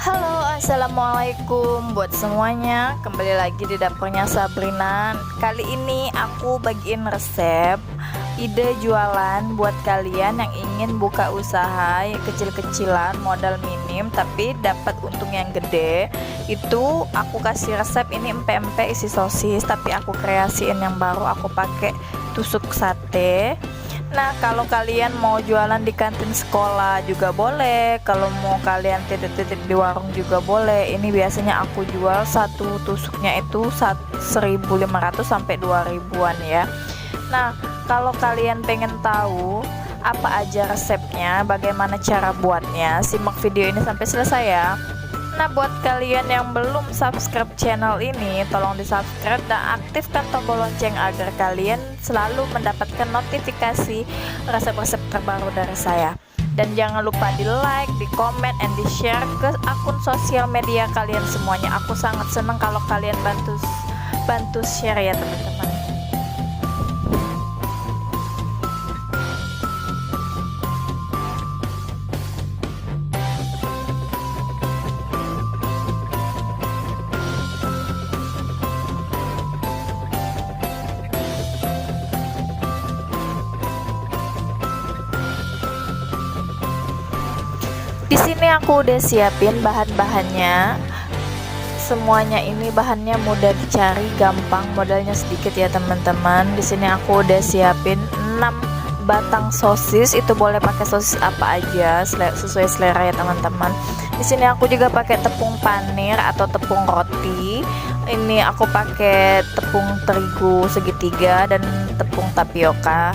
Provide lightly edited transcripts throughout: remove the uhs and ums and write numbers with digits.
Halo, assalamualaikum buat semuanya. Kembali lagi di dapurnya Sabrina. Kali ini aku bagiin resep ide jualan buat kalian yang ingin buka usaha kecil-kecilan, modal minim tapi dapat untung yang gede. Itu aku kasih resep ini empek-empek isi sosis, tapi aku kreasiin yang baru, aku pakai tusuk sate. Nah, kalau kalian mau jualan di kantin sekolah juga boleh, kalau mau kalian titip-titip di warung juga boleh. Ini biasanya aku jual satu tusuknya itu 1.500 sampai 2.000-an ya. Nah, kalau kalian pengen tahu apa aja resepnya, bagaimana cara buatnya, simak video ini sampai selesai ya. Nah, buat kalian yang belum subscribe channel ini, tolong di subscribe dan aktifkan tombol lonceng agar kalian selalu mendapatkan notifikasi resep-resep terbaru dari saya. Dan jangan lupa di like, di comment, and di share ke akun sosial media kalian semuanya. Aku sangat senang kalau kalian bantu share ya teman-teman. Di sini aku udah siapin bahan-bahannya. Semuanya ini bahannya mudah dicari, gampang, modalnya sedikit ya teman-teman. Di sini aku udah siapin 6 batang sosis. Itu boleh pakai sosis apa aja sesuai selera ya teman-teman. Di sini aku juga pakai tepung panir atau tepung roti. Ini aku pakai tepung terigu segitiga dan tepung tapioka.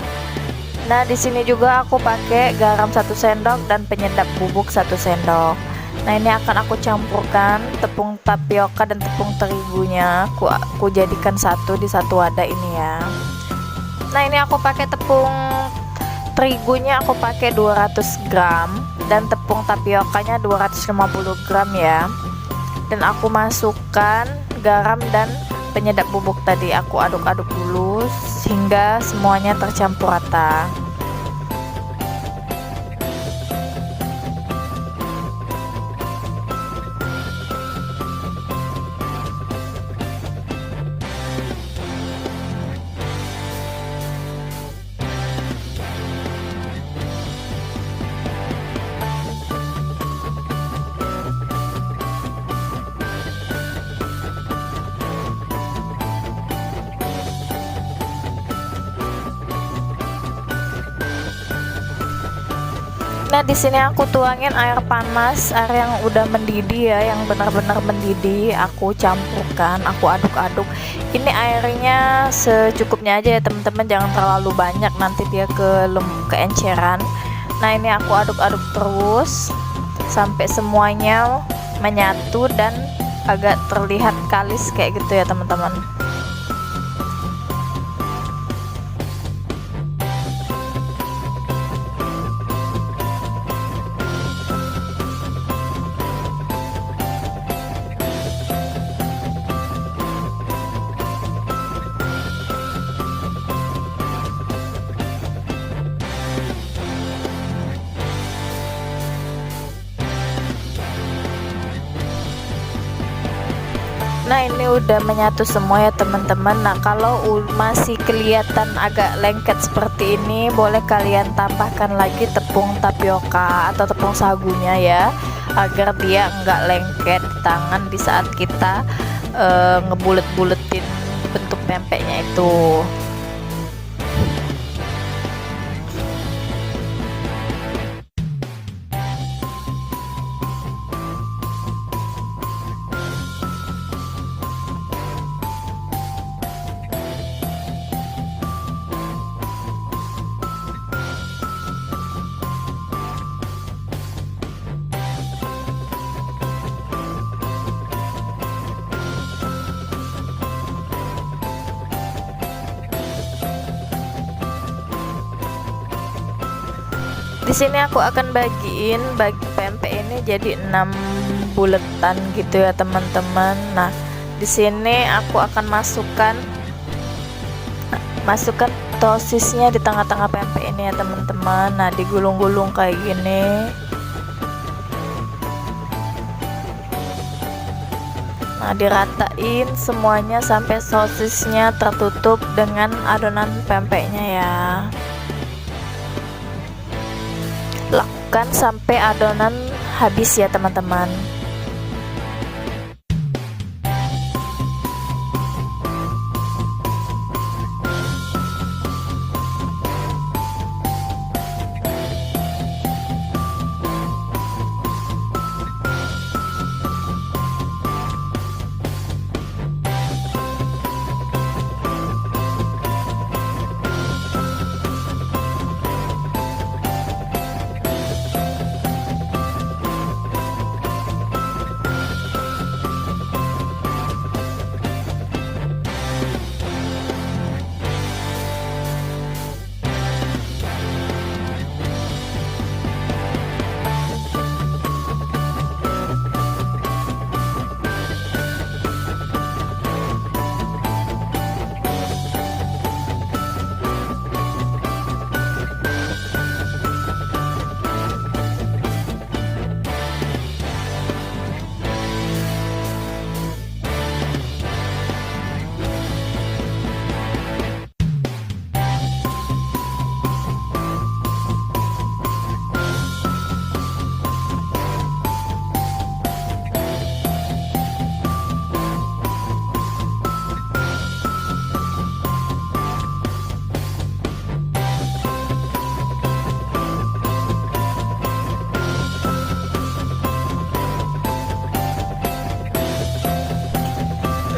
Nah, di sini juga aku pakai garam 1 sendok dan penyedap bubuk 1 sendok. Nah, ini akan aku campurkan tepung tapioka dan tepung terigunya. Aku jadikan satu di satu wadah ini ya. Nah, ini aku pakai tepung terigunya, aku pakai 200 gram dan tepung tapiokanya 250 gram ya. Dan aku masukkan garam dan penyedap bubuk tadi, aku aduk-aduk dulu hingga semuanya tercampur rata. Nah, di sini aku tuangin air panas, air yang udah mendidih ya, yang benar-benar mendidih. Aku campurkan, aku aduk-aduk. Ini airnya secukupnya aja ya teman-teman, jangan terlalu banyak, nanti dia keenceran. Nah, ini aku aduk-aduk terus sampai semuanya menyatu dan agak terlihat kalis kayak gitu ya teman-teman. Nah, ini udah menyatu semua ya teman-teman. Nah, kalau masih kelihatan agak lengket seperti ini, boleh kalian tambahkan lagi tepung tapioka atau tepung sagunya ya, agar dia enggak lengket di tangan di saat kita ngebulet-buletin bentuk pempeknya itu. Di sini aku akan bagi pempek ini jadi 6 buletan gitu ya teman-teman. Nah, di sini aku akan masukkan sosisnya di tengah-tengah pempek ini ya teman-teman. Nah, digulung-gulung kayak gini. Nah, diratain semuanya sampai sosisnya tertutup dengan adonan pempeknya ya. Lakukan sampai adonan habis ya teman-teman.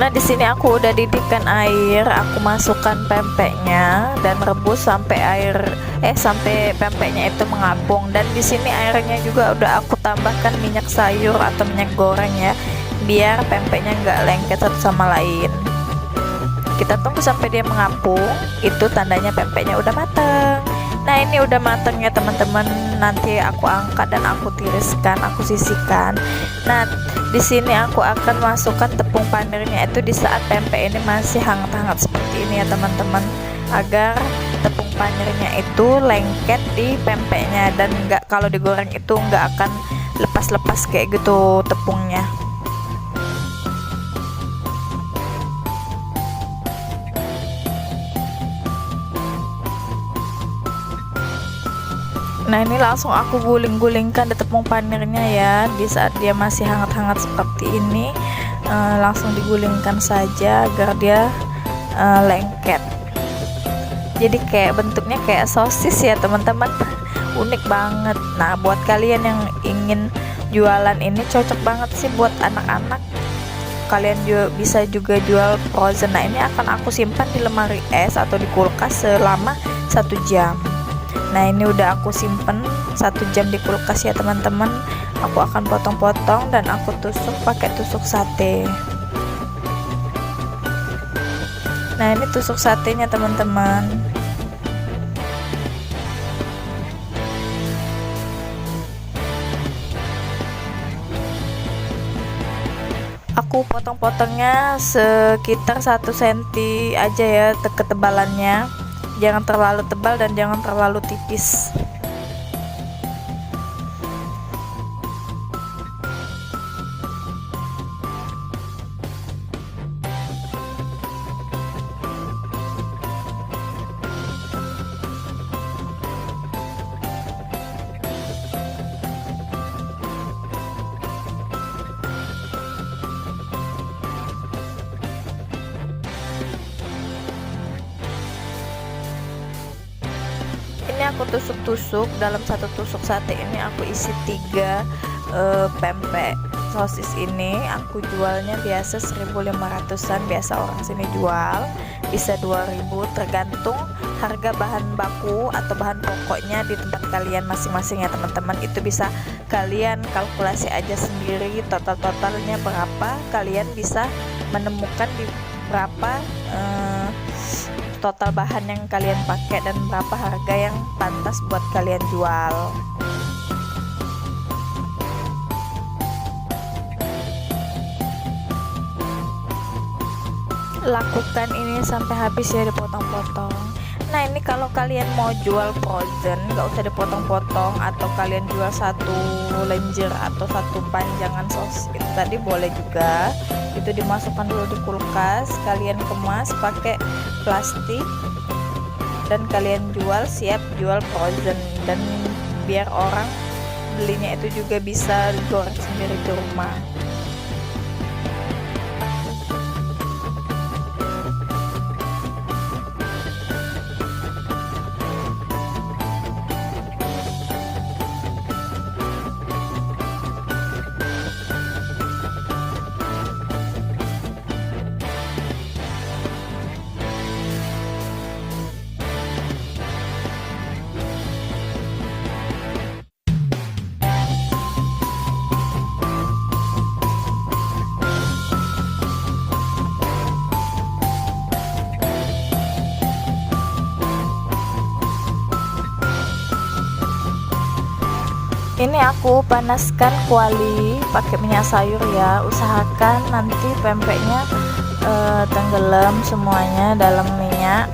Nah, di sini aku udah didihkan air, aku masukkan pempeknya dan rebus sampai sampai pempeknya itu mengapung. Dan di sini airnya juga udah aku tambahkan minyak sayur atau minyak goreng ya, biar pempeknya nggak lengket satu sama lain. Kita tunggu sampai dia mengapung, itu tandanya pempeknya udah matang. Nah, ini udah matang ya teman-teman. Nanti aku angkat dan aku tiriskan, aku sisihkan. Nah, di sini aku akan masukkan tepung panirnya itu di saat pempek ini masih hangat-hangat seperti ini ya teman-teman, agar tepung panirnya itu lengket di pempeknya dan kalau digoreng itu nggak akan lepas-lepas kayak gitu tepungnya. Nah, ini langsung aku guling-gulingkan di tepung panirnya ya, di saat dia masih hangat-hangat seperti ini. Langsung digulingkan saja agar dia lengket. Jadi kayak bentuknya kayak sosis ya teman-teman, unik banget. Nah, buat kalian yang ingin jualan ini cocok banget sih buat anak-anak. Kalian juga bisa jual frozen. Nah, ini akan aku simpan di lemari es atau di kulkas selama 1 jam. Nah, ini udah aku simpen 1 jam di kulkas ya teman-teman. Aku akan potong-potong dan aku tusuk pakai tusuk sate. Nah, ini tusuk satenya teman-teman. Aku potong-potongnya sekitar 1 cm aja ya ketebalannya. Jangan terlalu tebal dan jangan terlalu tipis. Ini aku tusuk-tusuk. Dalam 1 tusuk sate ini aku isi 3 pempek sosis. Ini aku jualnya biasa 1.500-an, biasa orang sini jual bisa 2.000, tergantung harga bahan baku atau bahan pokoknya di tempat kalian masing-masing ya teman-teman. Itu bisa kalian kalkulasi aja sendiri totalnya berapa, kalian bisa menemukan di berapa total bahan yang kalian pakai dan berapa harga yang pantas buat kalian jual. Lakukan ini sampai habis ya, dipotong-potong. Nah ini kalau kalian mau jual frozen nggak usah dipotong-potong, atau kalian jual satu lenjer atau satu panjangan sosis itu tadi boleh juga. Itu dimasukkan dulu di kulkas, kalian kemas pakai plastik dan kalian jual, siap jual frozen. Dan biar orang belinya itu juga bisa goreng sendiri di rumah. Ini aku panaskan kuali pakai minyak sayur ya. Usahakan nanti pempeknya tenggelam semuanya dalam minyak.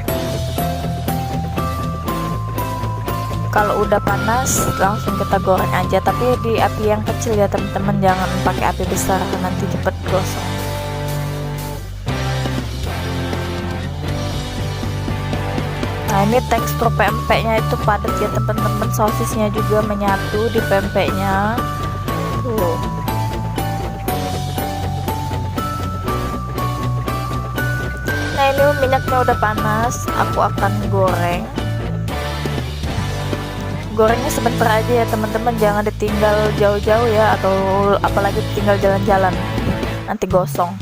Kalau udah panas langsung kita goreng aja, tapi di api yang kecil ya teman-teman, jangan pakai api besar nanti cepet gosong. Nah ini tekstur pempeknya itu padat ya teman-teman, sosisnya juga menyatu di pempeknya. Nah ini minyaknya udah panas, aku akan goreng. Gorengnya sebentar aja ya teman-teman, jangan ditinggal jauh-jauh ya, atau apalagi tinggal jalan-jalan nanti gosong.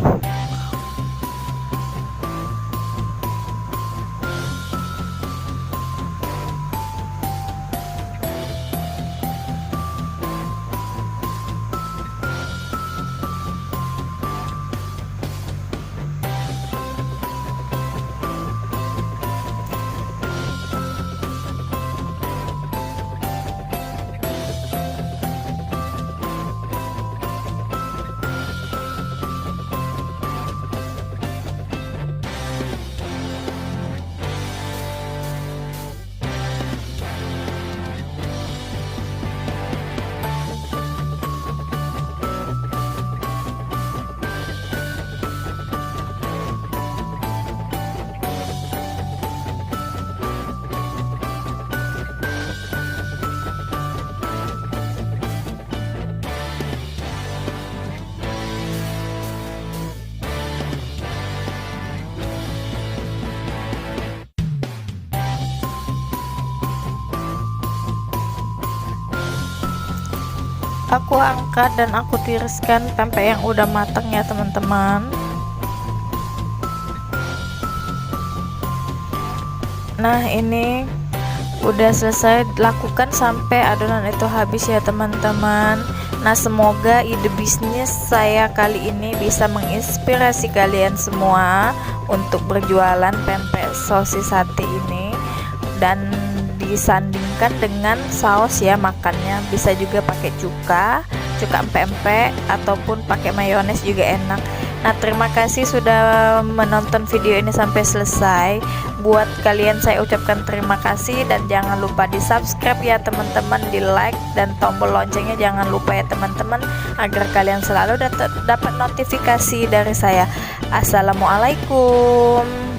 Aku angkat dan aku tiriskan pempek yang udah matang ya teman-teman. Nah ini udah selesai, lakukan sampai adonan itu habis ya teman-teman. Nah semoga ide bisnis saya kali ini bisa menginspirasi kalian semua untuk berjualan pempek sosis sate ini, dan disandingkan dengan saus ya makannya, bisa juga pakai cuka empek-empek ataupun pakai mayones juga enak. Nah terima kasih sudah menonton video ini sampai selesai. Buat kalian saya ucapkan terima kasih, dan jangan lupa di subscribe ya teman-teman, di like dan tombol loncengnya jangan lupa ya teman-teman, agar kalian selalu dapat notifikasi dari saya. Assalamualaikum.